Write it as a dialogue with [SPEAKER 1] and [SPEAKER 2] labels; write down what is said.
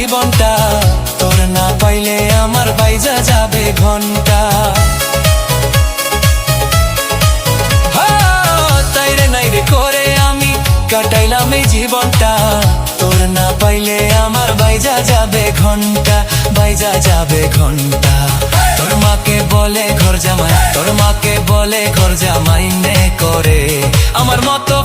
[SPEAKER 1] জীবনটা, তোর না পাইলে আমার বাইজা যাবে ঘন্টা। তাইরে নাইরে করে আমি কাটাইলাম এই জীবনটা, তোর না পাইলে আমার বাইজা যাবে ঘন্টা, বাইজা যাবে ঘন্টা। তোর মাকে বলে ঘর জামাই, তোর মাকে বলে ঘর জামাই নে করে, আমার মতো